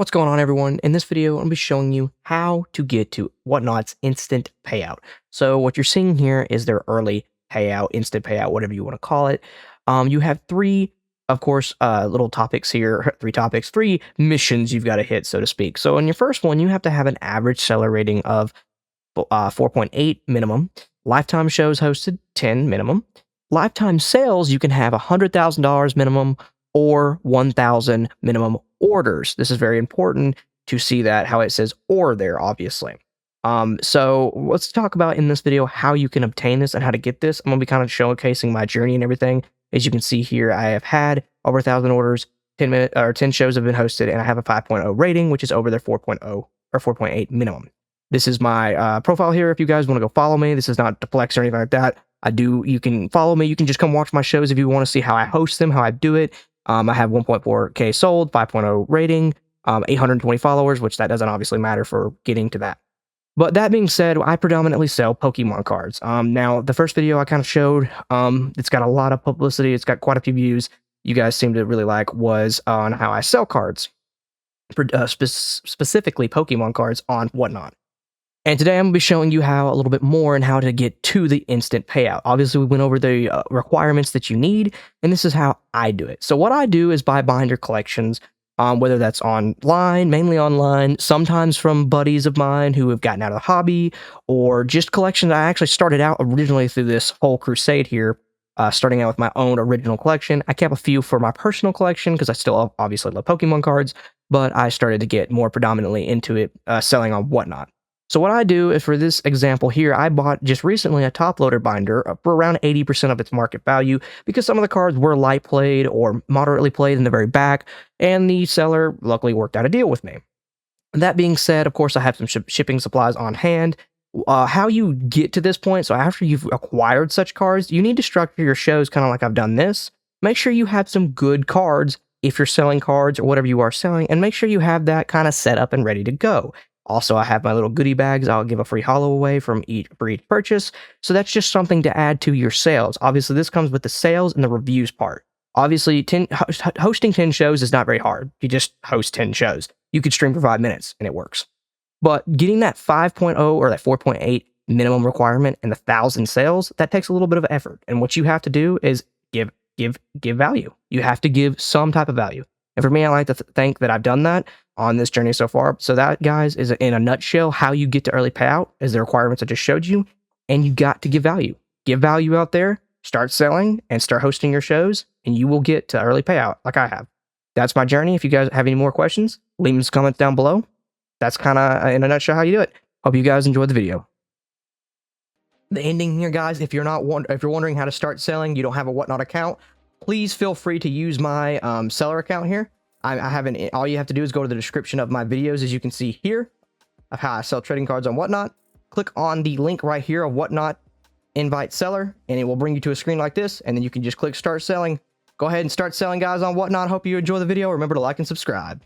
What's going on, everyone? In this video, I'm going to be showing you how to get to Whatnot's instant payout. So what you're seeing here is their early payout, instant payout, whatever you want to call it. You have three, of course, little topics here, three missions you've got to hit, so to speak. So in your first one, you have to have an average seller rating of 4.8 minimum, lifetime shows hosted 10 minimum, lifetime sales you can have $100,000 minimum, or 1,000 minimum orders. This is very important to see that how it says or there, obviously. So let's talk about in this video how you can obtain this and how to get this. I'm gonna be kind of showcasing my journey and everything. As you can see here, I have had over 1,000 orders, 10 shows have been hosted, and I have a 5.0 rating, which is over their 4.0 or 4.8 minimum. This is my profile here. If you guys want to go follow me, this is not to flex or anything like that. You can follow me. You can just come watch my shows if you want to see how I host them, how I do it. I have 1.4K sold, 5.0 rating, 820 followers, which that doesn't obviously matter for getting to that. But that being said, I predominantly sell Pokemon cards. Now, the first video I kind of showed, it's got a lot of publicity. It's got quite a few views. You guys seem to really like was on how I sell cards, specifically Pokemon cards on Whatnot. And today I'm going to be showing you how a little bit more and how to get to the instant payout. Obviously, we went over the requirements that you need, and this is how I do it. So what I do is buy binder collections, whether that's online, mainly online, sometimes from buddies of mine who have gotten out of the hobby, or just collections. I actually started out originally through this whole crusade here, starting out with my own original collection. I kept a few for my personal collection because I still obviously love Pokemon cards, but I started to get more predominantly into it, selling on Whatnot. So what I do is, for this example here, I bought just recently a top loader binder for around 80% of its market value because some of the cards were light played or moderately played in the very back, and the seller luckily worked out a deal with me. That being said, of course, I have some shipping supplies on hand. How you get to this point, so after you've acquired such cards, you need to structure your shows kind of like I've done this. Make sure you have some good cards if you're selling cards or whatever you are selling, and make sure you have that kind of set up and ready to go. Also, I have my little goodie bags. I'll give a free holo away for each purchase. So that's just something to add to your sales. Obviously, this comes with the sales and the reviews part. Obviously, hosting 10 shows is not very hard. You just host 10 shows. You could stream for 5 minutes and it works. But getting that 5.0 or that 4.8 minimum requirement and the 1,000 sales, that takes a little bit of effort. And what you have to do is give value. You have to give some type of value. And for me, I like to think that I've done that on this journey so far. So that, guys, is in a nutshell how you get to early payout, is the requirements I just showed you. And you got to give value. Give value out there, start selling, and start hosting your shows, and you will get to early payout like I have. That's my journey. If you guys have any more questions, leave them in the comments down below. That's kind of, in a nutshell, how you do it. Hope you guys enjoyed the video. The ending here, guys, if you're wondering how to start selling, you don't have a Whatnot account, please feel free to use my seller account here. I haven't. All you have to do is go to the description of my videos, as you can see here, of how I sell trading cards on Whatnot. Click on the link right here of Whatnot invite seller, and it will bring you to a screen like this, and then you can just click start selling. Go ahead and start selling, guys, on Whatnot. Hope you enjoy the video. Remember to like and subscribe.